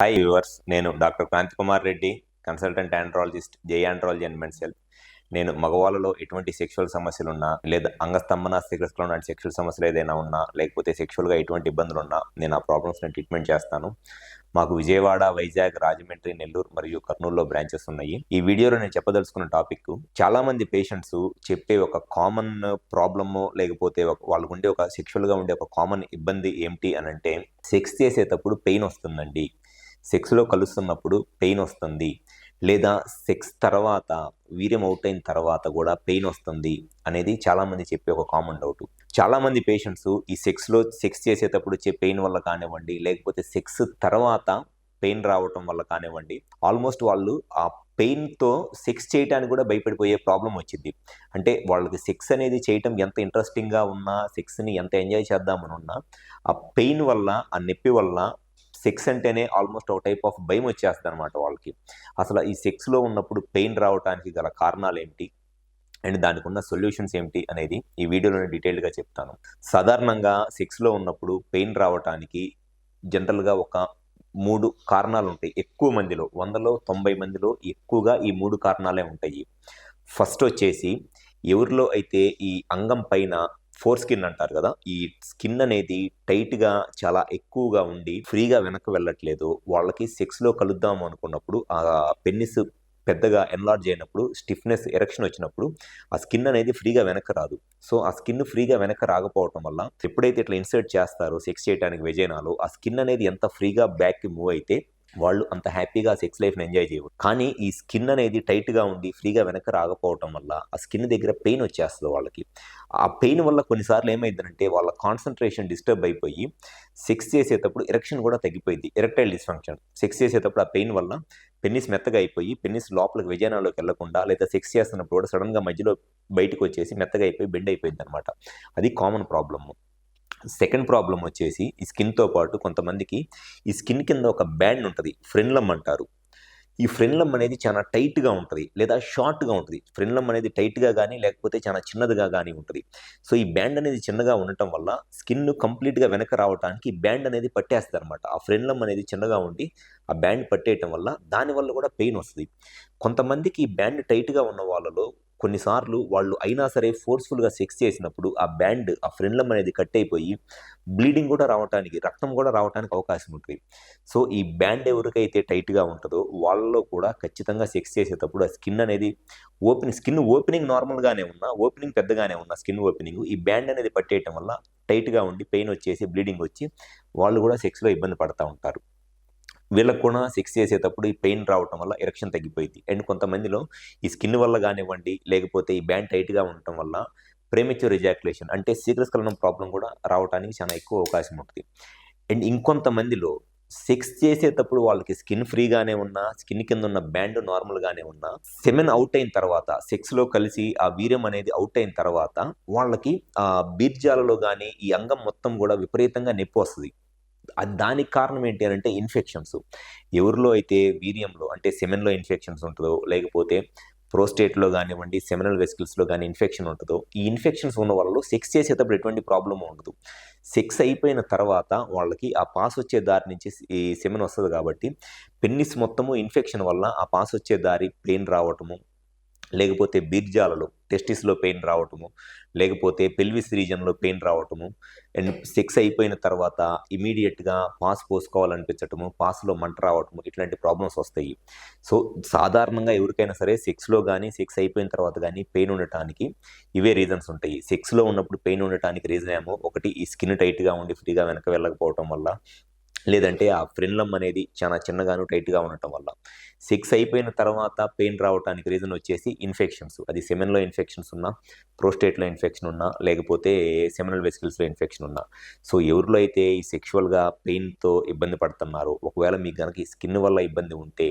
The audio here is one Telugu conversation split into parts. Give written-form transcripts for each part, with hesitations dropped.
హాయ్ వ్యూవర్స్, నేను doctor Kranthi Kumar Reddy, consultant andrologist, J andrology and men's health. నేను మగవాళ్ళలో ఎటువంటి సెక్షువల్ సమస్యలున్నా, లేదా అంగస్తంభన శీఘ్రస్ఖలనం లాంటి సెక్షువల్ సమస్యలు ఏదైనా ఉన్నా, లేకపోతే సెక్షువల్గా ఎటువంటి ఇబ్బందులు ఉన్నా నేను ఆ ప్రాబ్లమ్స్ని ట్రీట్మెంట్ చేస్తాను. మాకు విజయవాడ, వైజాగ్, రాజమండ్రి, నెల్లూరు మరియు కర్నూలులో బ్రాంచెస్ ఉన్నాయి. ఈ వీడియోలో నేను చెప్పదలుచుకున్న టాపిక్, చాలా మంది పేషెంట్స్ చెప్పే ఒక కామన్ ప్రాబ్లమ్, లేకపోతే వాళ్ళకు ఉండే ఒక సెక్షువల్గా ఉండే ఒక కామన్ ఇబ్బంది ఏమిటి అని అంటే, సెక్స్ చేసేటప్పుడు పెయిన్ వస్తుందండి, సెక్స్లో కలుస్తున్నప్పుడు పెయిన్ వస్తుంది, లేదా సెక్స్ తర్వాత వీర్యం అవుట్ అయిన తర్వాత కూడా పెయిన్ వస్తుంది అనేది చాలామంది చెప్పే ఒక కామన్ డౌట్. చాలామంది పేషెంట్స్ ఈ సెక్స్ చేసేటప్పుడు వచ్చే పెయిన్ వల్ల కానివ్వండి, లేకపోతే సెక్స్ తర్వాత పెయిన్ రావటం వల్ల కానివ్వండి, ఆల్మోస్ట్ వాళ్ళు ఆ పెయిన్తో సెక్స్ చేయడానికి కూడా భయపడిపోయే ప్రాబ్లం వచ్చింది. అంటే వాళ్ళకి సెక్స్ అనేది చేయటం ఎంత ఇంట్రెస్టింగ్గా ఉన్నా, సెక్స్ని ఎంత ఎంజాయ్ చేద్దామని ఉన్నా, ఆ పెయిన్ వల్ల, ఆ నొప్పి వల్ల సెక్స్ అంటేనే ఆల్మోస్ట్ ఒక టైప్ ఆఫ్ భయం వచ్చేస్తుంది అనమాట వాళ్ళకి. అసలు ఈ సెక్స్లో ఉన్నప్పుడు పెయిన్ రావడానికి గల కారణాలు ఏంటి అండ్ దానికి ఉన్న సొల్యూషన్స్ ఏమిటి అనేది ఈ వీడియోలో డీటెయిల్గా చెప్తాను. సాధారణంగా సెక్స్లో ఉన్నప్పుడు పెయిన్ రావటానికి జనరల్గా ఒక 3 కారణాలు ఉంటాయి. ఎక్కువ మందిలో, 100లో 90 మందిలో ఎక్కువగా ఈ 3 కారణాలే ఉంటాయి. ఫస్ట్ వచ్చేసి, ఎవరిలో అయితే ఈ అంగం పైన ఫోర్ స్కిన్ అంటారు కదా, ఈ స్కిన్ అనేది టైట్గా చాలా ఎక్కువగా ఉండి ఫ్రీగా వెనక్కి వెళ్ళట్లేదు, వాళ్ళకి సెక్స్లో కలుద్దాము అనుకున్నప్పుడు ఆ పెన్నిస్ పెద్దగా ఎన్లార్జ్ అయినప్పుడు, స్టిఫ్నెస్, ఎరెక్షన్ వచ్చినప్పుడు ఆ స్కిన్ అనేది ఫ్రీగా వెనక్కి రాదు. సో ఆ స్కిన్ ఫ్రీగా వెనక్కి రాకపోవటం వల్ల ఎప్పుడైతే ఇట్లా ఇన్సర్ట్ చేస్తారో సెక్స్ చేయడానికి వెజైనాలో, ఆ స్కిన్ అనేది ఎంత ఫ్రీగా బ్యాక్కి మూవ్ అయితే వాళ్ళు అంత హ్యాపీగా సెక్స్ లైఫ్ని ఎంజాయ్ చేయరు. కానీ ఈ స్కిన్ అనేది టైట్గా ఉండి ఫ్రీగా వెనక్కి రాకపోవటం వల్ల ఆ స్కిన్ దగ్గర పెయిన్ వచ్చేస్తుంది వాళ్ళకి. ఆ పెయిన్ వల్ల కొన్నిసార్లు ఏమైందంటే వాళ్ళ కాన్సన్ట్రేషన్ డిస్టర్బ్ అయిపోయి సెక్స్ చేసేటప్పుడు ఎరెక్షన్ కూడా తగ్గిపోయింది. Erectile dysfunction. సెక్స్ చేసేటప్పుడు ఆ పెయిన్ వల్ల పెన్నిస్ మెత్తగా అయిపోయి, పెన్నిస్ లోపలికి వెజైనాలోకి వెళ్లకుండా, లేదా సెక్స్ చేస్తున్నప్పుడు కూడా సడన్గా మధ్యలో బయటకు వచ్చేసి మెత్తగా అయిపోయి బెండ్ అయిపోయింది అనమాట. అది కామన్ ప్రాబ్లమ్. సెకండ్ ప్రాబ్లం వచ్చేసి, ఈ స్కిన్తో పాటు కొంతమందికి ఈ స్కిన్ కింద ఒక బ్యాండ్ ఉంటుంది, ఫ్రెన్లమ్ అంటారు. ఈ ఫ్రెన్లమ్ అనేది చాలా టైట్గా ఉంటుంది, లేదా షార్ట్గా ఉంటుంది. ఫ్రెన్లమ్ అనేది టైట్గా కానీ, లేకపోతే చాలా చిన్నదిగా కానీ ఉంటుంది. సో ఈ బ్యాండ్ అనేది చిన్నగా ఉండటం వల్ల స్కిన్ కంప్లీట్గా వెనక రావడానికి బ్యాండ్ అనేది పట్టేస్తుంది అనమాట. ఆ ఫ్రెన్లమ్ అనేది చిన్నగా ఉండి ఆ బ్యాండ్ పట్టేయటం వల్ల దానివల్ల కూడా పెయిన్ వస్తుంది. కొంతమందికి ఈ బ్యాండ్ టైట్గా ఉన్న వాళ్ళలో కొన్నిసార్లు వాళ్ళు అయినా సరే ఫోర్స్ఫుల్గా సెక్స్ చేసినప్పుడు ఆ బ్యాండ్, ఆ ఫ్రెన్లమ్ అనేది కట్ అయిపోయి బ్లీడింగ్ కూడా రావడానికి, రక్తం కూడా రావడానికి అవకాశం ఉంటుంది. సో ఈ బ్యాండ్ ఎవరికైతే టైట్గా ఉంటుందో వాళ్ళలో కూడా ఖచ్చితంగా సెక్స్ చేసేటప్పుడు ఆ స్కిన్ అనేది స్కిన్ ఓపెనింగ్ నార్మల్గానే ఉన్నా, ఓపెనింగ్ పెద్దగానే ఉన్నా, స్కిన్ ఓపెనింగ్ ఈ బ్యాండ్ అనేది పట్టేయటం వల్ల టైట్గా ఉండి పెయిన్ వచ్చేసి బ్లీడింగ్ వచ్చి వాళ్ళు కూడా సెక్స్లో ఇబ్బంది పడుతూ ఉంటారు. వీళ్ళకు కూడా సెక్స్ చేసేటప్పుడు ఈ పెయిన్ రావటం వల్ల ఎరెక్షన్ తగ్గిపోయింది. అండ్ కొంతమందిలో ఈ స్కిన్ వల్ల కానివ్వండి, లేకపోతే ఈ బ్యాండ్ టైట్గా ఉండటం వల్ల ప్రీమెచ్యూర్ ఎజాక్యులేషన్ అంటే శీఘ్రస్ఖలనం ప్రాబ్లం కూడా రావడానికి చాలా ఎక్కువ అవకాశం ఉంటుంది. అండ్ ఇంకొంతమందిలో సెక్స్ చేసేటప్పుడు వాళ్ళకి స్కిన్ ఫ్రీగానే ఉన్నా, స్కిన్ కింద ఉన్న బ్యాండ్ నార్మల్గానే ఉన్నా, సెమెన్ అవుట్ అయిన తర్వాత, సెక్స్లో కలిసి ఆ వీర్యం అనేది అవుట్ అయిన తర్వాత వాళ్ళకి ఆ బీర్జాలలో కానీ ఈ అంగం మొత్తం కూడా విపరీతంగా నొప్పి వస్తుంది. దానికి కారణం ఏంటి అని అంటే ఇన్ఫెక్షన్స్. ఎవరిలో అయితే వీర్యంలో అంటే సెమెన్లో ఇన్ఫెక్షన్స్ ఉంటుందో, లేకపోతే ప్రోస్టేట్లో కానివ్వండి, సెమినల్ వెసికల్స్లో కానీ ఇన్ఫెక్షన్ ఉంటుందో, ఈ ఇన్ఫెక్షన్స్ ఉన్న వాళ్ళు సెక్స్ చేసేటప్పుడు ఎటువంటి ప్రాబ్లమ్ ఉండదు. సెక్స్ అయిపోయిన తర్వాత వాళ్ళకి ఆ పాస్ వచ్చే దారి నుంచి ఈ సెమెన్ వస్తుంది కాబట్టి పెన్నిస్ మొత్తము ఇన్ఫెక్షన్ వల్ల ఆ పాస్ వచ్చే దారి పెయిన్ రావటము, లేకపోతే బీర్జాలలో టెస్టిస్లో పెయిన్ రావటము, లేకపోతే పెల్విస్ రీజన్లో పెయిన్ రావటము, అండ్ సెక్స్ అయిపోయిన తర్వాత ఇమీడియట్గా పాస్ పోసుకోవాలనిపించటము, పాస్లో మంట రావటము, ఇట్లాంటి ప్రాబ్లమ్స్ వస్తాయి. సో సాధారణంగా ఎవరికైనా సరే సెక్స్లో కానీ, సెక్స్ అయిపోయిన తర్వాత కానీ పెయిన్ ఉండటానికి ఇవే రీజన్స్ ఉంటాయి. సెక్స్లో ఉన్నప్పుడు పెయిన్ ఉండటానికి రీజన్ ఏమో ఒకటి, ఈ స్కిన్ టైట్గా ఉండి ఫ్రీగా వెనక వెళ్ళకపోవటం వల్ల, లేదంటే ఆ ఫ్రెన్లమ్ అనేది చాలా చిన్నగాను టైట్గా ఉండటం వల్ల. సెక్స్ అయిపోయిన తర్వాత పెయిన్ రావడానికి రీజన్ వచ్చేసి ఇన్ఫెక్షన్స్. అది సెమెన్లో ఇన్ఫెక్షన్స్ ఉన్నా, ప్రోస్టేట్లో ఇన్ఫెక్షన్ ఉన్నా, లేకపోతే సెమినల్ వెసికల్స్లో ఇన్ఫెక్షన్ ఉన్నా. సో ఎవరిలో అయితే ఈ సెక్షువల్గా పెయిన్తో ఇబ్బంది పడుతున్నారో, ఒకవేళ మీకు కనుక ఈ స్కిన్ వల్ల ఇబ్బంది ఉంటే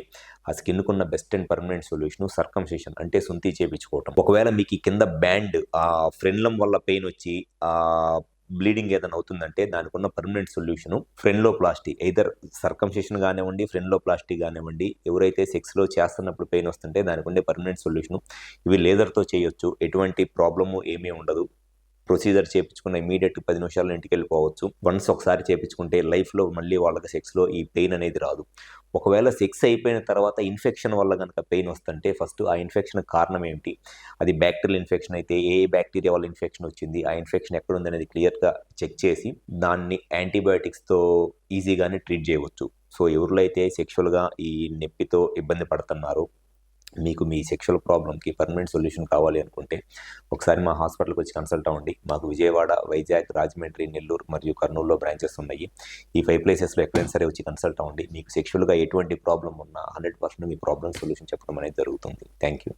ఆ స్కిన్కు ఉన్న best and permanent solution circumcision అంటే సుంతి చేయించుకోవటం. ఒకవేళ మీకు ఈ కింద బ్యాండ్ ఆ ఫ్రెన్లమ్ వల్ల పెయిన్ వచ్చి బ్లీడింగ్ ఏదైనా అవుతుందంటే దానికి ఉన్న పర్మనెంట్ సొల్యూషన్ ఫ్రెన్లోప్లాస్టీ. ఎయిదర్ సర్కంసిషన్ కానివ్వండి, ఫ్రెన్లోప్లాస్టీ కానివ్వండి, ఎవరైతే సెక్స్లో చేస్తున్నప్పుడు పెయిన్ వస్తుంటే దానికి ఉండే పర్మనెంట్ సొల్యూషన్. ఇవి లేజర్తో చేయొచ్చు, ఎటువంటి ప్రాబ్లము ఏమీ ఉండదు. ప్రొసీజర్ చేయించుకున్న ఇమీడియట్ 10 నిమిషాల్లో ఇంటికి వెళ్ళిపోవచ్చు. వన్స్ ఒకసారి చేయించుకుంటే లైఫ్లో మళ్ళీ వాళ్ళకి సెక్స్లో ఈ పెయిన్ అనేది రాదు. ఒకవేళ సెక్స్ అయిపోయిన తర్వాత ఇన్ఫెక్షన్ వల్ల కనుక పెయిన్ వస్తుంటే ఫస్ట్ ఆ ఇన్ఫెక్షన్ కారణం ఏంటి, అది బ్యాక్టీరియల్ ఇన్ఫెక్షన్ అయితే ఏ బ్యాక్టీరియా వల్ల ఇన్ఫెక్షన్ వచ్చింది, ఆ ఇన్ఫెక్షన్ ఎక్కడ ఉంది అనేది క్లియర్గా చెక్ చేసి దాన్ని యాంటీబయాటిక్స్తో ఈజీగానే ట్రీట్ చేయవచ్చు. సో ఎవరిలో అయితే సెక్షువల్గా ఈ నొప్పితో ఇబ్బంది పడుతున్నారో, మీకు మీ సెక్షువల్ ప్రాబ్లమ్కి పర్మనెంట్ సొల్యూషన్ కావాలి అనుకుంటే ఒకసారి మా హాస్పిటల్కి వచ్చి కన్సల్ట్ అవ్వండి. మాకు విజయవాడ, వైజాగ్, రాజమండ్రి, నెల్లూరు మరియు కర్నూలులో బ్రాంచెస్ ఉన్నాయి. ఈ 5 ప్లేసెస్లో ఎక్కడైనా సరే వచ్చి కన్సల్ట్ అవ్వండి. మీకు సెక్షువల్గా ఎటువంటి ప్రాబ్లం ఉన్నా 100% మీ ప్రాబ్లమ్ సొల్యూషన్ చెప్పడం అనేది జరుగుతుంది. Thank you.